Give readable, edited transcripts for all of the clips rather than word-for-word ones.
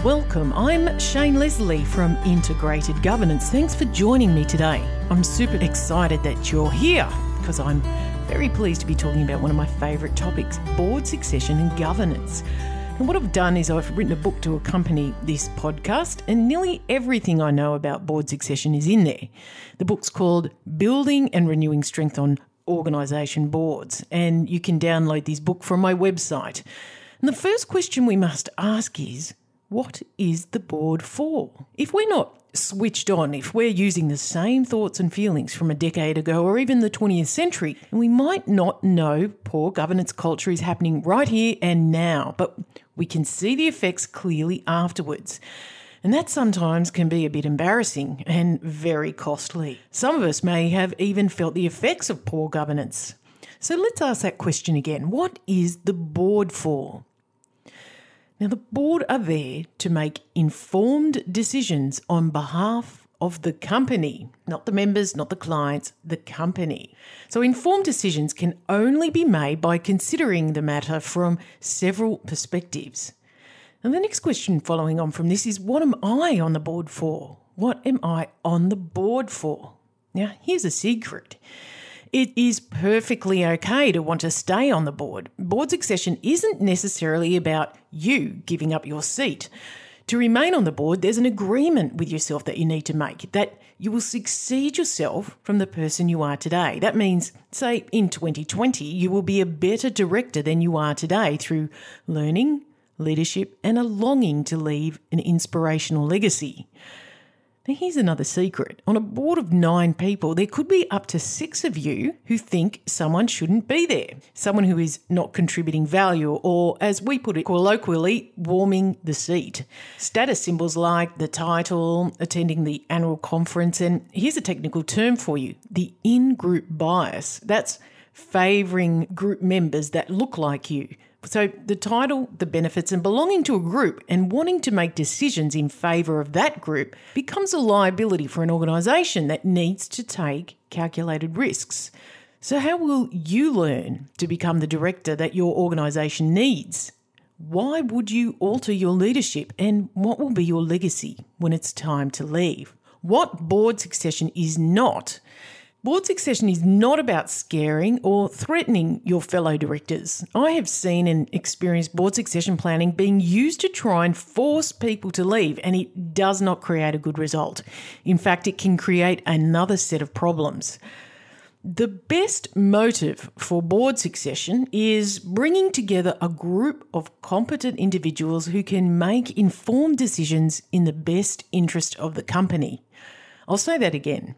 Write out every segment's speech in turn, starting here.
Welcome, I'm Shane Leslie from Integrated Governance. Thanks for joining me today. I'm super excited that you're here because I'm very pleased to be talking about one of my favourite topics, board succession and governance. And what I've done is I've written a book to accompany this podcast, and nearly everything I know about board succession is in there. The book's called Building and Renewing Strength on Organisation Boards, and you can download this book from my website. And the first question we must ask is, what is the board for? If we're not switched on, if we're using the same thoughts and feelings from a decade ago or even the 20th century, and we might not know poor governance culture is happening right here and now, but we can see the effects clearly afterwards. And that sometimes can be a bit embarrassing and very costly. Some of us may have even felt the effects of poor governance. So let's ask that question again. What is the board for? Now, the board are there to make informed decisions on behalf of the company, not the members, not the clients, the company. So informed decisions can only be made by considering the matter from several perspectives. And the next question following on from this is, what am I on the board for? What am I on the board for? Now, here's a secret. It is perfectly okay to want to stay on the board. Board succession isn't necessarily about you giving up your seat. To remain on the board, there's an agreement with yourself that you need to make, that you will succeed yourself from the person you are today. That means, say, in 2020, you will be a better director than you are today through learning, leadership, and a longing to leave an inspirational legacy. Now, here's another secret. On a board of 9 people, there could be up to 6 of you who think someone shouldn't be there, someone who is not contributing value or, as we put it colloquially, warming the seat. Status symbols like the title, attending the annual conference, and here's a technical term for you, the in-group bias. That's favouring group members that look like you. So the title, the benefits, and belonging to a group and wanting to make decisions in favour of that group becomes a liability for an organisation that needs to take calculated risks. So how will you learn to become the director that your organisation needs? Why would you alter your leadership, and what will be your legacy when it's time to leave? What board succession is not. Board succession is not about scaring or threatening your fellow directors. I have seen and experienced board succession planning being used to try and force people to leave, and it does not create a good result. In fact, it can create another set of problems. The best motive for board succession is bringing together a group of competent individuals who can make informed decisions in the best interest of the company. I'll say that again.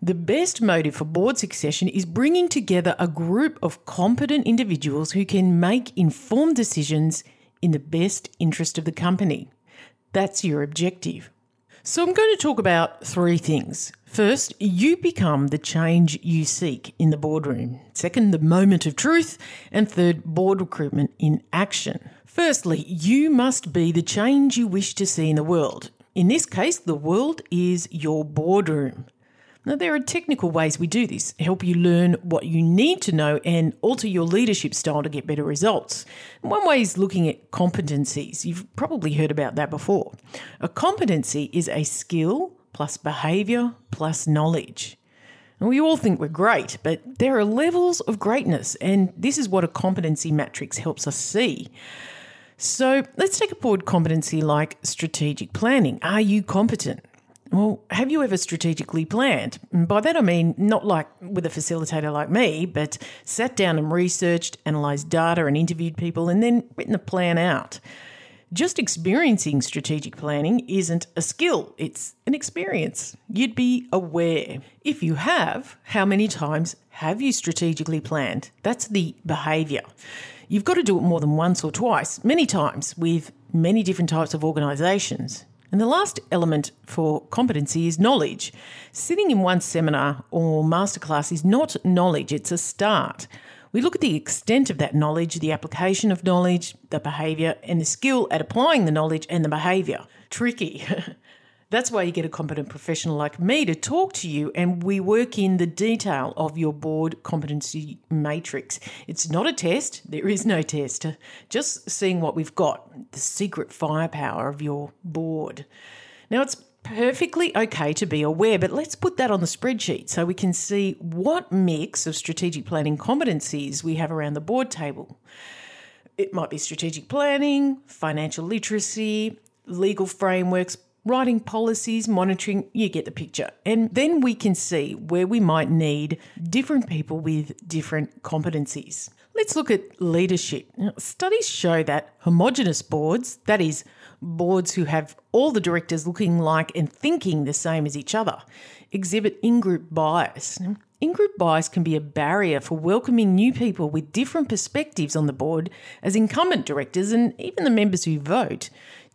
The best motive for board succession is bringing together a group of competent individuals who can make informed decisions in the best interest of the company. That's your objective. So I'm going to talk about 3 things. First, you become the change you seek in the boardroom. Second, the moment of truth. And third, board recruitment in action. Firstly, you must be the change you wish to see in the world. In this case, the world is your boardroom. Now, there are technical ways we do this, help you learn what you need to know and alter your leadership style to get better results. One way is looking at competencies. You've probably heard about that before. A competency is a skill plus behaviour plus knowledge. And we all think we're great, but there are levels of greatness, and this is what a competency matrix helps us see. So let's take a board competency like strategic planning. Are you competent? Well, have you ever strategically planned? And by that I mean not like with a facilitator like me, but sat down and researched, analysed data and interviewed people and then written a plan out. Just experiencing strategic planning isn't a skill, it's an experience. You'd be aware. If you have, how many times have you strategically planned? That's the behaviour. You've got to do it more than once or twice, many times, with many different types of organisations. And the last element for competency is knowledge. Sitting in one seminar or masterclass is not knowledge, it's a start. We look at the extent of that knowledge, the application of knowledge, the behaviour, and the skill at applying the knowledge and the behaviour. Tricky. That's why you get a competent professional like me to talk to you, and we work in the detail of your board competency matrix. It's not a test. There is no test. Just seeing what we've got, the secret firepower of your board. Now, it's perfectly okay to be aware, but let's put that on the spreadsheet so we can see what mix of strategic planning competencies we have around the board table. It might be strategic planning, financial literacy, legal frameworks, writing policies, monitoring, you get the picture. And then we can see where we might need different people with different competencies. Let's look at leadership. Now, studies show that homogenous boards, that is, boards who have all the directors looking like and thinking the same as each other, exhibit in-group bias. Now, in-group bias can be a barrier for welcoming new people with different perspectives on the board, as incumbent directors and even the members who vote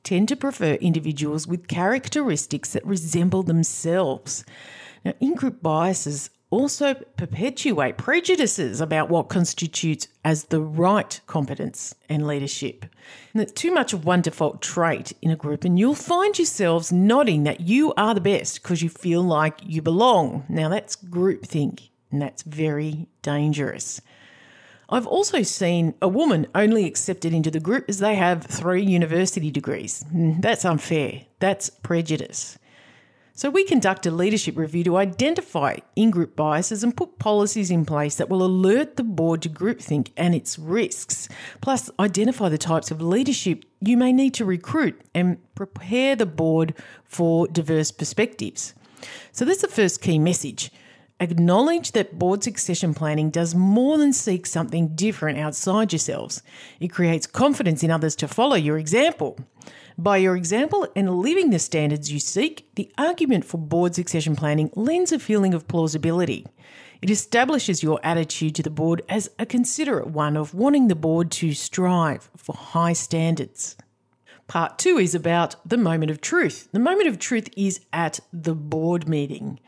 tend to prefer individuals with characteristics that resemble themselves. Now, in-group biases also perpetuate prejudices about what constitutes as the right competence and leadership. And that too much of one default trait in a group, and you'll find yourselves nodding that you are the best because you feel like you belong. Now, that's groupthink, and that's very dangerous. I've also seen a woman only accepted into the group as they have 3 university degrees. That's unfair. That's prejudice. So we conduct a leadership review to identify in-group biases and put policies in place that will alert the board to groupthink and its risks, plus identify the types of leadership you may need to recruit and prepare the board for diverse perspectives. So that's the first key message. Acknowledge that board succession planning does more than seek something different outside yourselves. It creates confidence in others to follow your example. By your example and living the standards you seek, the argument for board succession planning lends a feeling of plausibility. It establishes your attitude to the board as a considerate one of wanting the board to strive for high standards. Part 2 is about the moment of truth. The moment of truth is at the board meeting.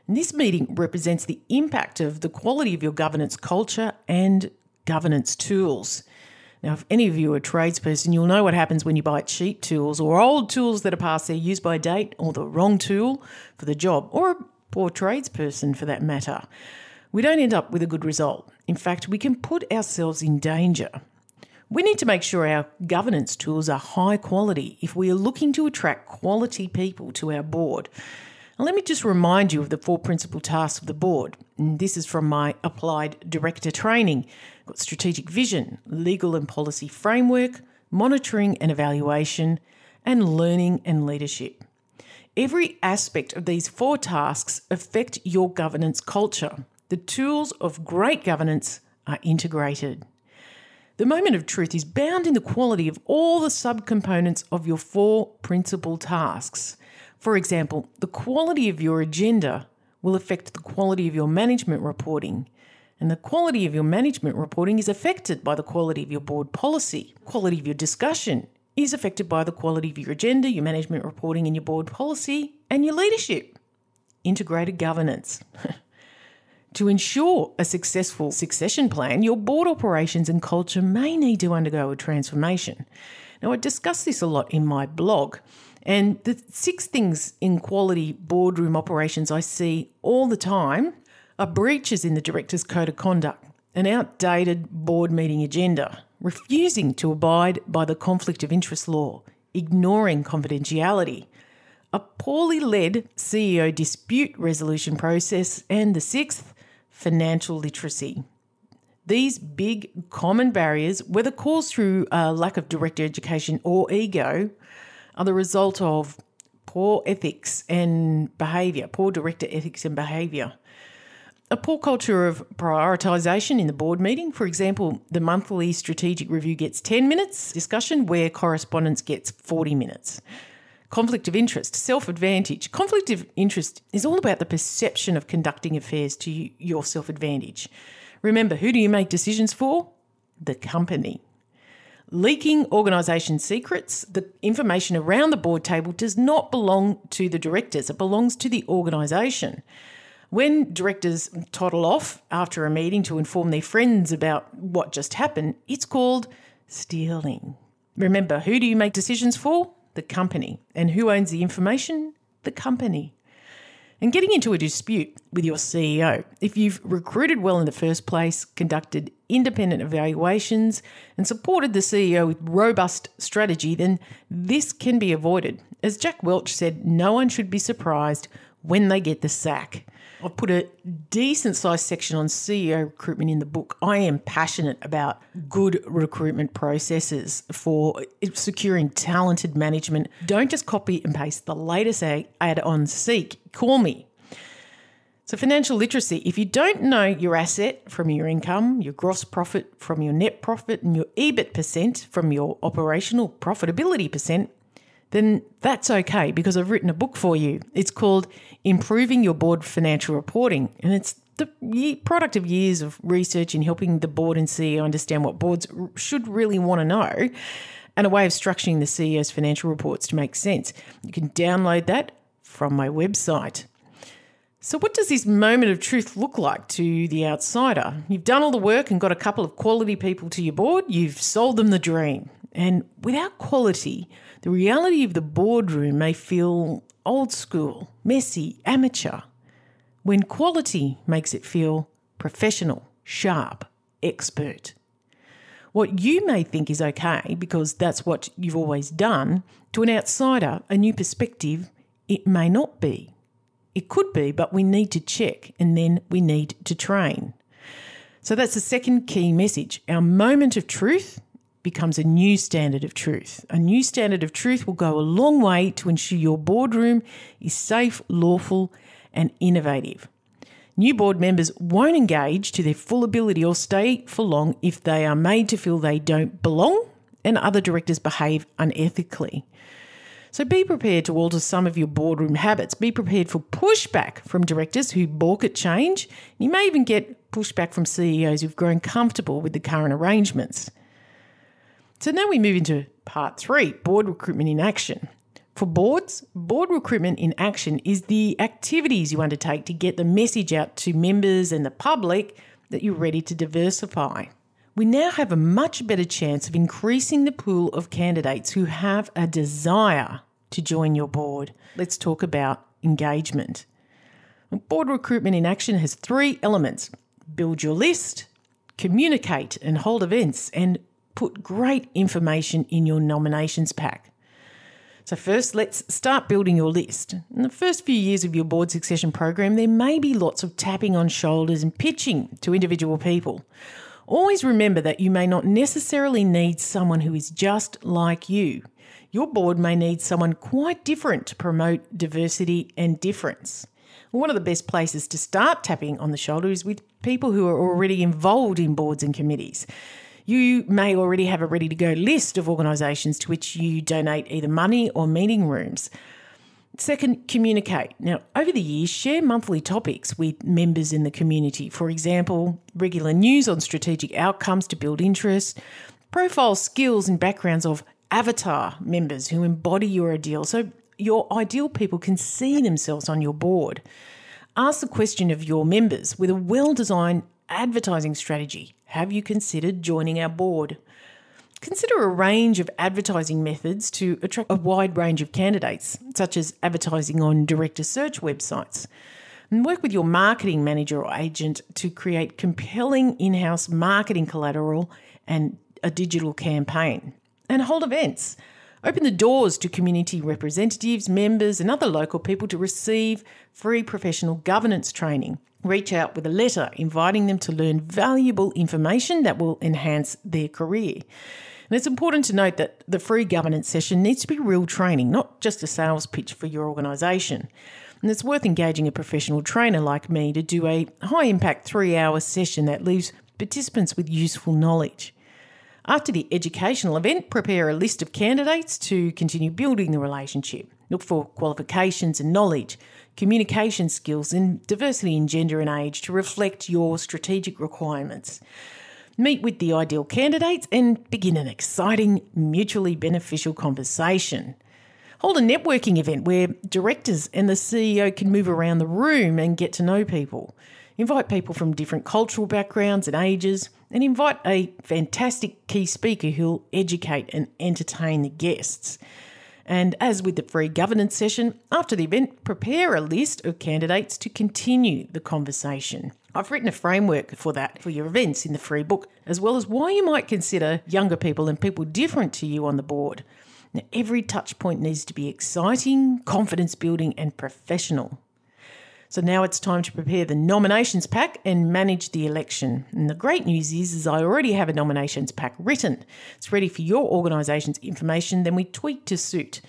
And this meeting represents the impact of the quality of your governance culture and governance tools. Now, if any of you are a tradesperson, you'll know what happens when you buy cheap tools or old tools that are past their use-by date, or the wrong tool for the job, or a poor tradesperson for that matter. We don't end up with a good result. In fact, we can put ourselves in danger. We need to make sure our governance tools are high quality if we are looking to attract quality people to our board. Now, let me just remind you of the 4 principal tasks of the board. And this is from my applied director training. Got strategic vision, legal and policy framework, monitoring and evaluation, and learning and leadership. Every aspect of these 4 tasks affect your governance culture. The tools of great governance are integrated. The moment of truth is bound in the quality of all the subcomponents of your 4 principal tasks. For example, the quality of your agenda will affect the quality of your management reporting, and the quality of your management reporting is affected by the quality of your board policy. The quality of your discussion is affected by the quality of your agenda, your management reporting, and your board policy, and your leadership. Integrated governance. To ensure a successful succession plan, your board operations and culture may need to undergo a transformation. Now, I discuss this a lot in my blog, and the 6 things in quality boardroom operations I see all the time are breaches in the director's code of conduct, an outdated board meeting agenda, refusing to abide by the conflict of interest law, ignoring confidentiality, a poorly led CEO dispute resolution process, and the 6th, financial literacy. These big common barriers, whether caused through a lack of director education or ego, are the result of poor ethics and behaviour, poor director ethics and behaviour. A poor culture of prioritisation in the board meeting. For example, the monthly strategic review gets 10 minutes discussion where correspondence gets 40 minutes. Conflict of interest, self-advantage. Conflict of interest is all about the perception of conducting affairs to your self-advantage. Remember, who do you make decisions for? The company. Leaking organisation secrets. The information around the board table does not belong to the directors. It belongs to the organisation. When directors toddle off after a meeting to inform their friends about what just happened, it's called stealing. Remember, who do you make decisions for? The company. And who owns the information? the company. And getting into a dispute with your CEO. If you've recruited well in the first place, conducted independent evaluations, and supported the CEO with robust strategy, then this can be avoided. As Jack Welch said, no one should be surprised when they get the sack. I've put a decent-sized section on CEO recruitment in the book. I am passionate about good recruitment processes for securing talented management. Don't just copy and paste the latest ad on Seek. Call me. So financial literacy, if you don't know your asset from your income, your gross profit from your net profit, and your EBIT percent from your operational profitability percent, then that's okay because I've written a book for you. It's called Improving Your Board Financial Reporting, and it's the product of years of research in helping the board and CEO understand what boards should really want to know and a way of structuring the CEO's financial reports to make sense. You can download that from my website. So what does this moment of truth look like to the outsider? You've done all the work and got a couple of quality people to your board. You've sold them the dream. And without quality, the reality of the boardroom may feel old school, messy, amateur, when quality makes it feel professional, sharp, expert. What you may think is okay because that's what you've always done, to an outsider, a new perspective, it may not be. It could be, but we need to check and then we need to train. So that's the second key message. Our moment of truth becomes a new standard of truth. A new standard of truth will go a long way to ensure your boardroom is safe, lawful, and innovative. New board members won't engage to their full ability or stay for long if they are made to feel they don't belong and other directors behave unethically. So be prepared to alter some of your boardroom habits. Be prepared for pushback from directors who balk at change. You may even get pushback from CEOs who've grown comfortable with the current arrangements. So now we move into part 3, board recruitment in action. For boards, board recruitment in action is the activities you undertake to get the message out to members and the public that you're ready to diversify. We now have a much better chance of increasing the pool of candidates who have a desire to join your board. Let's talk about engagement. Board recruitment in action has 3 elements: build your list, communicate and hold events, and put great information in your nominations pack. So first, let's start building your list. In the first few years of your board succession program, there may be lots of tapping on shoulders and pitching to individual people. Always remember that you may not necessarily need someone who is just like you. Your board may need someone quite different to promote diversity and difference. One of the best places to start tapping on the shoulder is with people who are already involved in boards and committees. You may already have a ready-to-go list of organisations to which you donate either money or meeting rooms. Second, communicate. Now, over the years, share monthly topics with members in the community. For example, regular news on strategic outcomes to build interest, profile skills and backgrounds of avatar members who embody your ideal, so your ideal people can see themselves on your board. Ask the question of your members with a well-designed advertising strategy. Have you considered joining our board? Consider a range of advertising methods to attract a wide range of candidates, such as advertising on director search websites. And work with your marketing manager or agent to create compelling in-house marketing collateral and a digital campaign. And hold events. Open the doors to community representatives, members, and other local people to receive free professional governance training. Reach out with a letter inviting them to learn valuable information that will enhance their career. And it's important to note that the free governance session needs to be real training, not just a sales pitch for your organisation. And it's worth engaging a professional trainer like me to do a high-impact 3-hour session that leaves participants with useful knowledge. After the educational event, prepare a list of candidates to continue building the relationship. Look for qualifications and knowledge, communication skills, and diversity in gender and age to reflect your strategic requirements. Meet with the ideal candidates and begin an exciting, mutually beneficial conversation. Hold a networking event where directors and the CEO can move around the room and get to know people. Invite people from different cultural backgrounds and ages, and invite a fantastic key speaker who'll educate and entertain the guests. And as with the free governance session, after the event, prepare a list of candidates to continue the conversation. I've written a framework for that for your events in the free book, as well as why you might consider younger people and people different to you on the board. Now, every touch point needs to be exciting, confidence building and professional. So now it's time to prepare the nominations pack and manage the election. And the great news is I already have a nominations pack written. It's ready for your organisation's information, then we tweak to suit.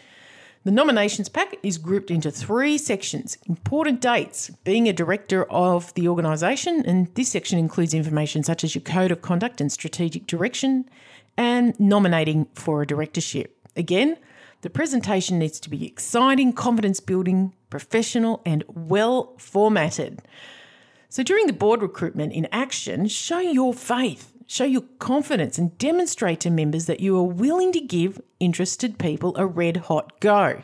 The nominations pack is grouped into 3 sections. Important dates, being a director of the organisation, and this section includes information such as your code of conduct and strategic direction, and nominating for a directorship. Again, the presentation needs to be exciting, confidence building, professional and well formatted. So during the board recruitment in action, show your faith, show your confidence and demonstrate to members that you are willing to give interested people a red hot go.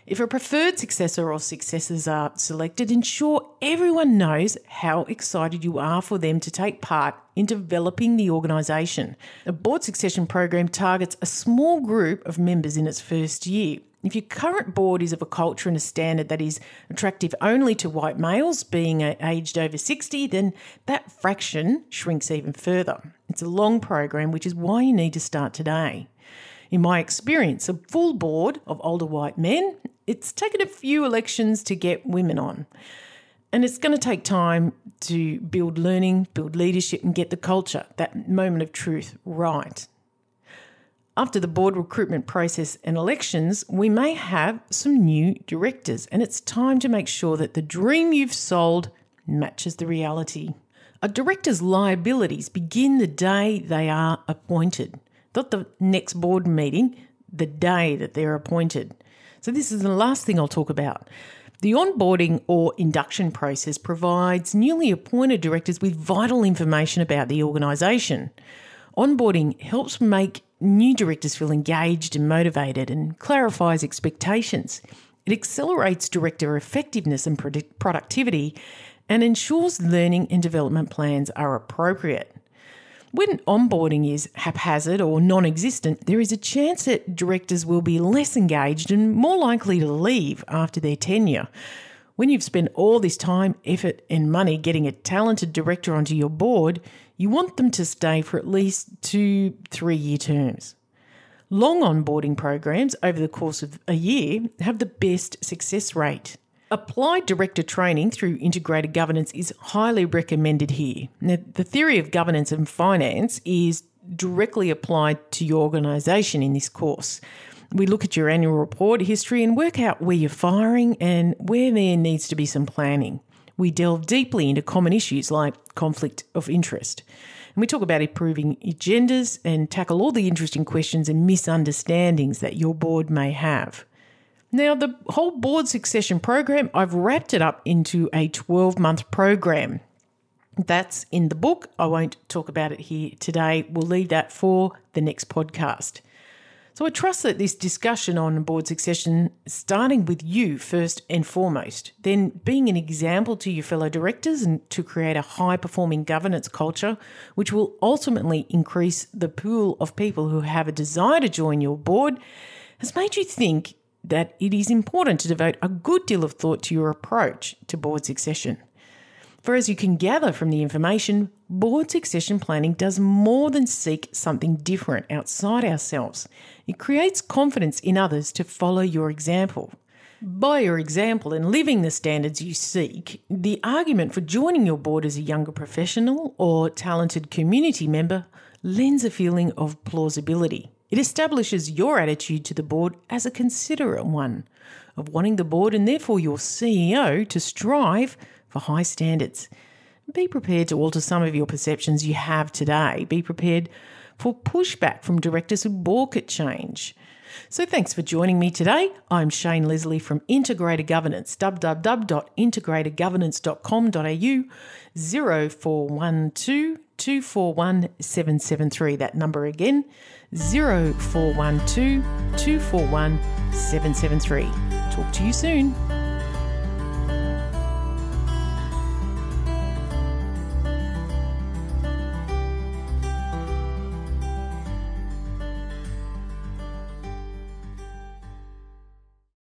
If a preferred successor or successors are selected, ensure everyone knows how excited you are for them to take part in developing the organisation. A board succession program targets a small group of members in its first year. If your current board is of a culture and a standard that is attractive only to white males, being aged over 60, then that fraction shrinks even further. It's a long program, which is why you need to start today. In my experience, a full board of older white men, it's taken a few elections to get women on. And it's going to take time to build learning, build leadership and get the culture, that moment of truth, right. After the board recruitment process and elections, we may have some new directors, and it's time to make sure that the dream you've sold matches the reality. A director's liabilities begin the day they are appointed, not the next board meeting, the day that they're appointed. So this is the last thing I'll talk about. The onboarding or induction process provides newly appointed directors with vital information about the organisation. Onboarding helps make new directors feel engaged and motivated and clarifies expectations. It accelerates director effectiveness and productivity and ensures learning and development plans are appropriate. When onboarding is haphazard or non-existent, there is a chance that directors will be less engaged and more likely to leave after their tenure. When you've spent all this time, effort and money getting a talented director onto your board, you want them to stay for at least 2-3 year terms. Long onboarding programs over the course of a year have the best success rate. Applied director training through integrated governance is highly recommended here. Now, the theory of governance and finance is directly applied to your organisation in this course. We look at your annual report history and work out where you're firing and where there needs to be some planning. We delve deeply into common issues like conflict of interest. And we talk about improving agendas and tackle all the interesting questions and misunderstandings that your board may have. Now, the whole board succession program, I've wrapped it up into a 12-month program. That's in the book. I won't talk about it here today. We'll leave that for the next podcast. So I trust that this discussion on board succession, starting with you first and foremost, then being an example to your fellow directors and to create a high-performing governance culture, which will ultimately increase the pool of people who have a desire to join your board, has made you think that it is important to devote a good deal of thought to your approach to board succession. For as you can gather from the information, board succession planning does more than seek something different outside ourselves. It creates confidence in others to follow your example. By your example and living the standards you seek, the argument for joining your board as a younger professional or talented community member lends a feeling of plausibility. It establishes your attitude to the board as a considerate one, of wanting the board and therefore your CEO to strive for high standards. Be prepared to alter some of your perceptions you have today. Be prepared for pushback from directors who balk at change. So thanks for joining me today. I'm Shane Leslie from Integrated Governance, www.integratedgovernance.com.au 0412 241 773. That number again, 0412 241 773. Talk to you soon.